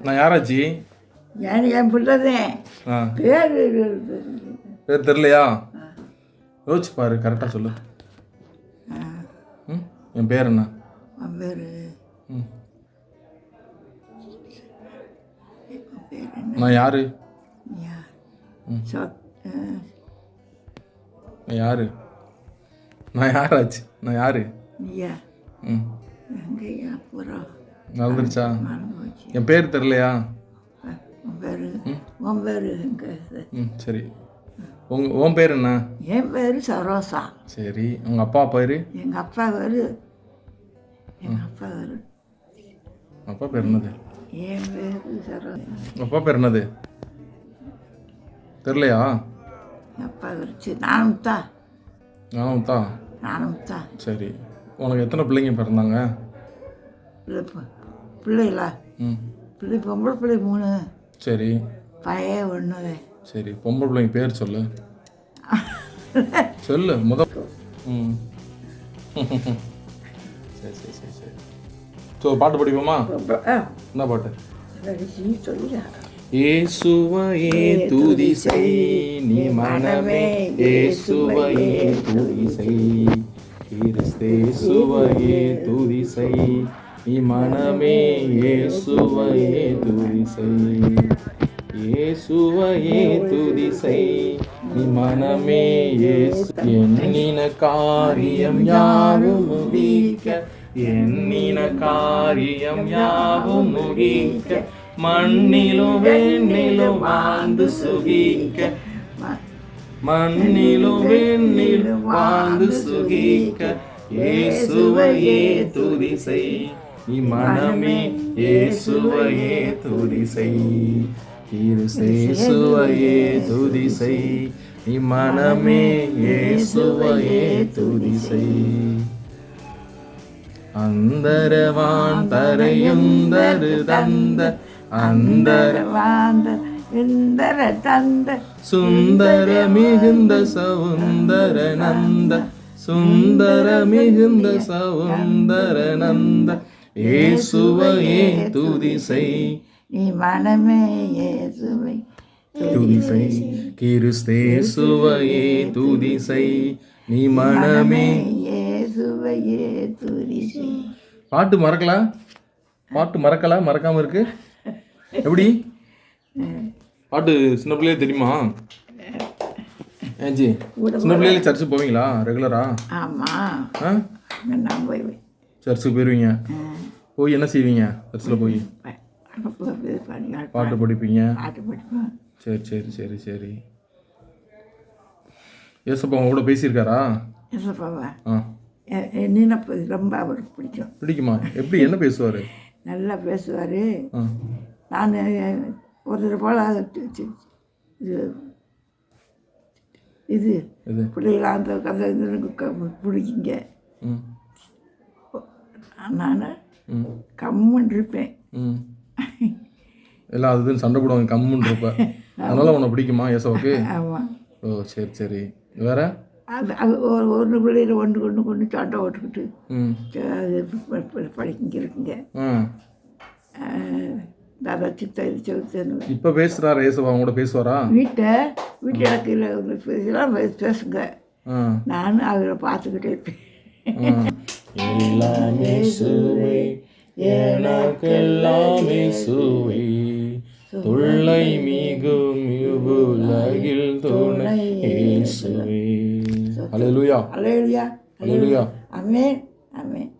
நான் யாராச்சி? என் பிள்ளைதான். பேர் தெரியலையா? யோசிச்சு பாரு, கரெக்டாக சொல்லு. என் பேர் என்ன? பேர் நான் யாரு? நான் யாரு? நான் யாராச்சு? நான் யாரு? நடந்துருச்சா? என் பேர் தெரியலையா? சரி, உன் பேர் என்ன? என் பேர் சரோசா. சரி, உங்கள் அப்பா பேர்? எங்கள் அப்பா பேர் அப்பா பேர் என்னது? என் பேர் சரோசா. அப்பா பேர் என்னது தெரியலையா? அப்பா பேர் நானும்தா. நானும்தா. சரி, உனக்கு எத்தனை பிள்ளைங்க பிறந்தாங்க? பிள்ளைகளா? பொம்பளை பிள்ளை 3. சரி, பையன் 1. சரி, பொம்பளை பிள்ளைங்க பேர் சொல்லு. சொல்லு சரி சரி சரி சரி. ஸோ பாட்டு படிப்போமா? என்ன பாட்டு? இயேசுவையே துதி செய் நீ மனமே, இயேசுவையே துதி செய், கிறிஸ்தேசுவையே துதி செய் நீ மனமே, இயேசுவையே துதி செய், இயேசுவையே துதி செய் நீ மனமே, இயேசு எண்ணின காரியம் யாவும் முடிக்க, எண்ணின காரியம் யாவும் முடிக்க, மண்ணிலும் வெண்ணிலும் வாழ்ந்து சுகிக்க, மண்ணிலும் வெண்ணிலும் வாழ்ந்து சுகிக்க, இயேசுவையே துதி செய் நீ மனமே, இயேசுவையே துதி செய், கிறிஸ்தேசுவையே துதி செய் நீ மனமே, இயேசுவையே துதி செய். அந்தரவான் தரையுந்தரு தந்த, அந்தரவாந்த இந்தர தந்த, சுந்தர மிகுந்த சவுந்தர நந்த, சுந்தர மிகுந்த சவுந்தர நந்த, இயேசுவையே துதி செய் நீ மனமே, இயேசுவை துதி செய், கிறிஸ்தேசுவையே துதி செய் நீ மனமே, இயேசுவையே துதி செய். பாட்டு மறக்காம இருக்கு. எப்படி பாட்டு சின்ன பிள்ளையே தெரியுமா? ஏஞ்சி சின்ன பிள்ளையில சர்ச்சு போவீங்களா ரெகுலரா? ஆமாம், நான் போய்வேன். சர்ச்சுக்கு போயிடுவீங்க. போய் என்ன செய்வீங்க? சர்ச்சில் போய் பாட்டு படிப்பீங்க. சரி சரி சரி சரி. ஏசப்பா உங்க கூட பேசியிருக்காரா? ஏசப்பாவா? என்ன ரொம்ப அவருக்கு பிடிக்குமா? எப்படி என்ன பேசுவார்? நல்லா பேசுவார். நான் ஒரு போல் இது பிள்ளைகள அந்த கதை பிடிக்குங்க. நான் கம்முன்னு இருப்பேன். எல்லாம் அதுன்னு சண்டை போடுவாங்க கம்முன்னு இருப்பேன். அதனால உன்னை பிடிக்குமா ஏசப்பாவுக்கு? ஆமாம். ஓ சரி சரி. வேற அது ஒரு பிள்ளையில் ஒன்று சண்டை ஓட்டுக்கிட்டு அது படிக்க இருக்குங்க. இப்போ பேசுகிறாரா ஏசப்பா? அவங்க கூட பேசுவாரா? வீட்டு இடத்துல பேசுங்க. நான் அவரை பார்த்துக்கிட்டே இருப்பேன். எல்லாமே சுவை எனக்கெல்லாமே சுவை, தொல்லை மிகும் இவ்வுலகில் துணை இயேசுவே. அல்லேலூயா, அல்லேலூயா, அல்லேலூயா. ஆமென், ஆமென்.